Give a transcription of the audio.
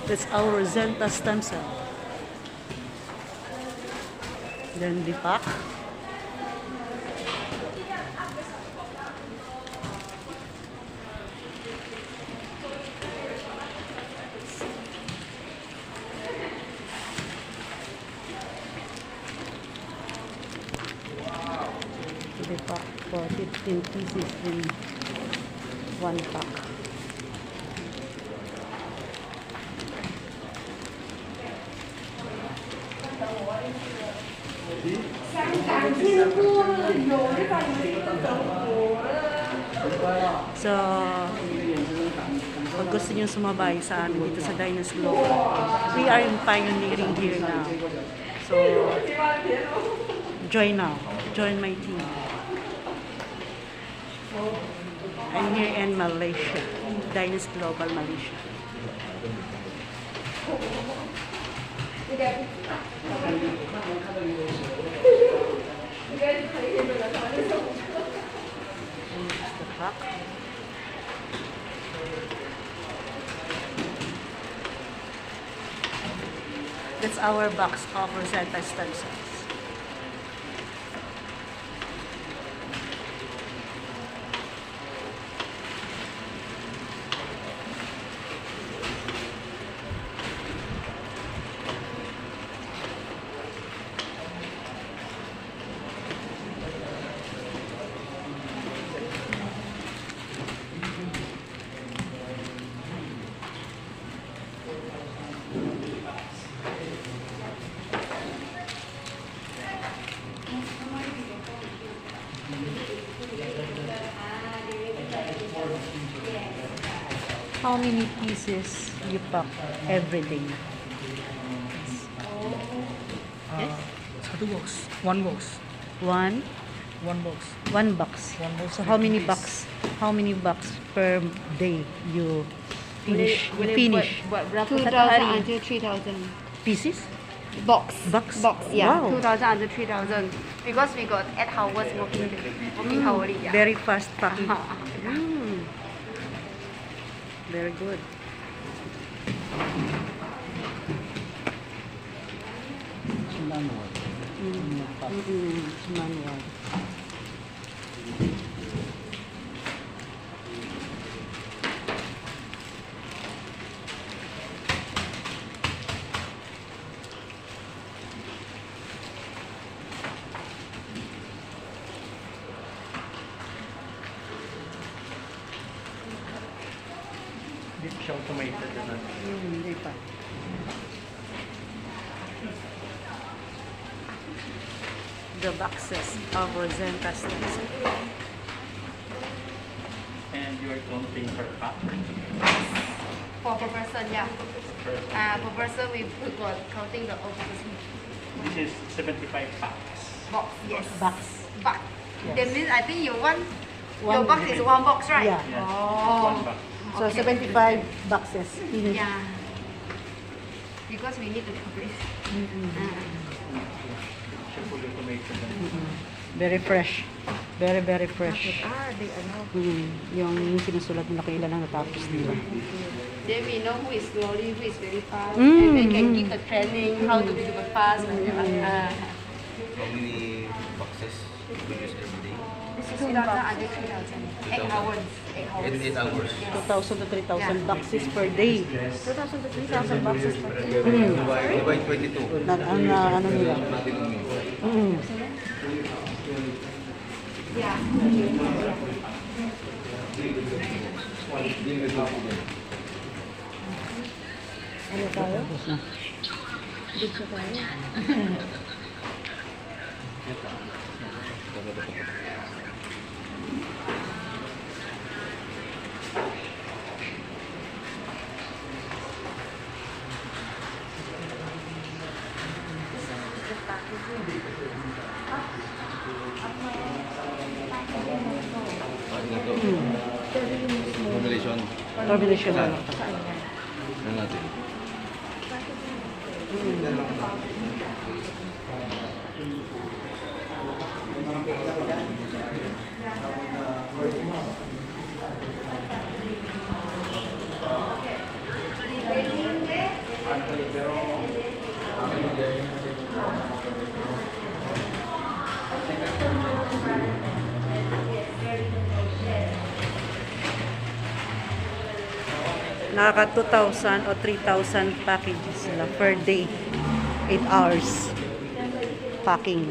That's our Rosenta stem cell. Then lipak. Lipak for 15 pieces in one pack. So, pag gusto nyo sumabay sa amin dito sa Diners Global, we are in pioneering here now. So, join now. Join my team. I'm here in Malaysia, Diners Global, Malaysia. The pack. That's our box of Rosenta stem cells. How many pieces you pack every day? Satu box. One box. One? One box. One box. One box. So how many bucks? How many bucks per day you finish? Finish Berapa 2,000 until 3,000 pieces? box. Box? Yeah. Wow. 2,000 until 3,000 because we got 8 hours working hourly. Yeah. Very fast packing. Very good. Manual. Hindi siya automated na. Hindi pa. The boxes of Rosenta stem cell. And you are counting per pack. For per person, yeah. Per person we got counting the overseas This is 75 packs. box. Yes. Box. Box. Yes. That means I think your One- box is one box, right? Yeah. Yes. Oh. One pack. So Okay. 75 boxes. Finish. Yeah. Because we need to complete. Siya fully automated na. Very fresh. Very, very fresh. They know. Yung sinusulat nila kailan lang natapos nila. Then we know who is slowly, who is very fast. Mm, And we can give the training how to be super fast. How many boxes you use every day? This is 2,000 under 3,000. 8 hours. 8 hours. 8 hours. 2,000 to 3,000 boxes per day. 2,000 to 3,000 boxes per day. Divide 22. Ano nila? Yeah. Ano tayo? Dito tayo. Formulation. Combination na lang. Ano natin? Nakaka 2,000 o 3,000 packages sila per day. 8 hours packing.